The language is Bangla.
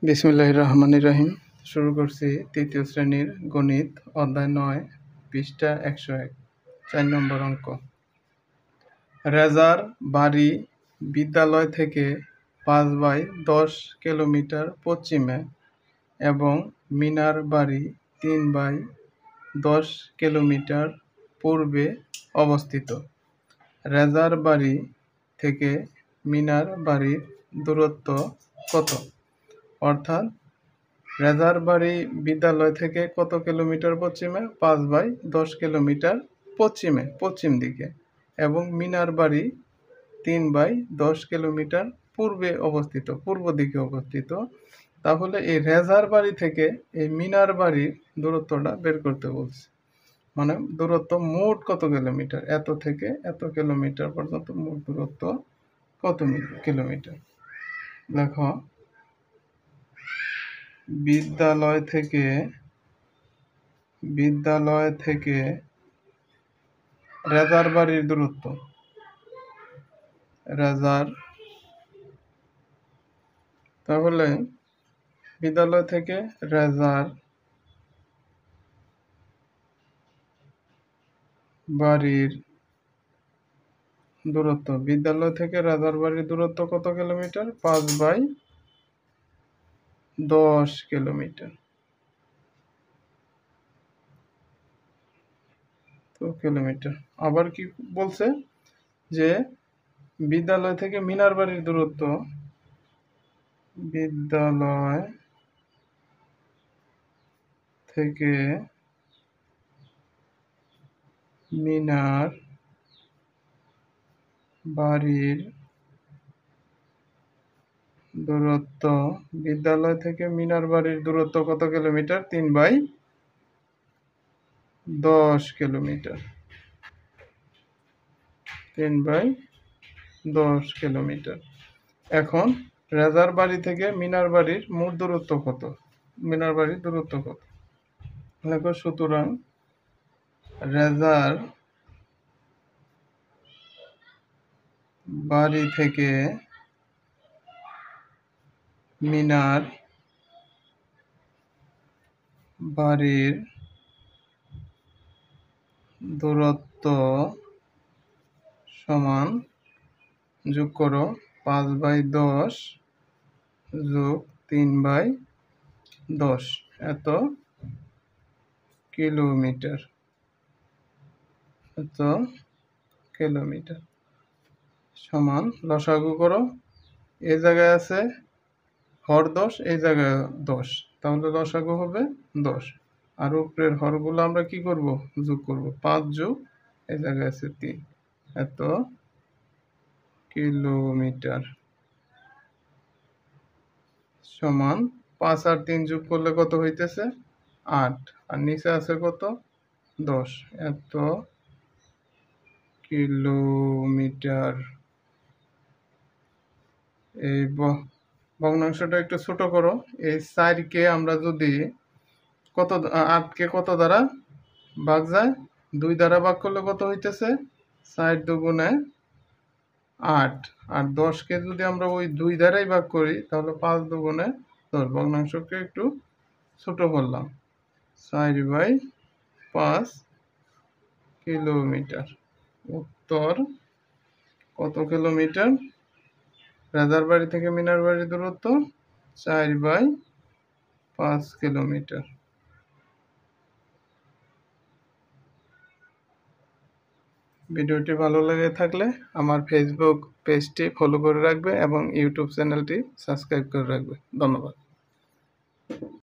বিসমিল্লাহির রহমানির রহিম। শুরু করছি তৃতীয় শ্রেণীর গণিত অধ্যায় ৯ পৃষ্ঠা ১০১ ৪ নম্বর অঙ্ক। রেজার বাড়ি বিদ্যালয় থেকে ৫/১০ কিলোমিটার পশ্চিমে এবং মিনার বাড়ি ৩/১০ কিলোমিটার পূর্বে অবস্থিত। রেজার বাড়ি থেকে মিনার বাড়ির দূরত্ব কত? অর্থাৎ রেজার বাড়ি বিদ্যালয় থেকে কত কিলোমিটার পশ্চিমে? ৫/১০ কিলোমিটার পশ্চিম দিকে, এবং মিনার বাড়ি ৩/১০ কিলোমিটার পূর্ব দিকে অবস্থিত। তাহলে এই রেজার বাড়ি থেকে এই মিনার বাড়ির দূরত্বটা বের করতে বলছে। মানে দূরত্ব মোট কত কিলোমিটার, এত থেকে এত কিলোমিটার পর্যন্ত মোট দূরত্ব কত কিলোমিটার। দেখো, বিদ্যালয় থেকে রেজার বাড়ির দূরত্ব, তাহলে বিদ্যালয় থেকে রেজার বাড়ির দূরত্ব কত কিলোমিটার? ৫/১০ কিলোমিটার। আবার কি বলছে যে বিদ্যালয় থেকে মিনার বাড়ির দূরত্ব, বিদ্যালয় থেকে মিনার বাড়ির দূরত্ব কত কিলোমিটার? ৩/১০ কিলোমিটার। 3/10 কিলোমিটার। এখন রেজার বাড়ি থেকে মিনার বাড়ির মোট দূরত্ব কত? দেখো, সুতরাং রেজার বাড়ি থেকে মিনার বাড়ির দূরত্ব সমান, যোগ করো ৫/১০ যোগ ৩/১০, এত কিলোমিটার। সমান লসাগু করো, এই জায়গায় আছে হর ১০, এই জায়গায় ১০, তাহলে লসাগু হবে ১০। আর উপরের হরগুলো আমরা কি করব? যোগ করব। ৫ যোগ এই জায়গায় আছে ৩, এত কিলোমিটার। সমান ৫ আর ৩ যোগ করলে কত হইতেছে? ৮, আর নিচে আছে কত? ১০, এত কিলোমিটার। এই ভগ্নাংশটা একটু ছোট করো। এই ৪কে আমরা যদি ৮কে কত দ্বারা ভাগ যায়? ২ দ্বারা ভাগ করলে কত হইতেছে? ৪ দুগুণে ৮, আর ১০কে যদি আমরা ওই ২ দ্বারাই ভাগ করি তাহলে ৫ দুগুণে ১০। ভগ্নাংশকে একটু ছোট করলাম। ৪/৫ কিলোমিটার। উত্তর কত কিলোমিটার? রেজার বাড়ি থেকে মিনার বাড়ির দূরত্ব ৪/৫ কিলোমিটার। ভিডিওটি ভালো লেগে থাকলে আমার ফেসবুক পেজটি ফলো করে রাখবে এবং ইউটিউব চ্যানেলটি সাবস্ক্রাইব করে রাখবে। ধন্যবাদ।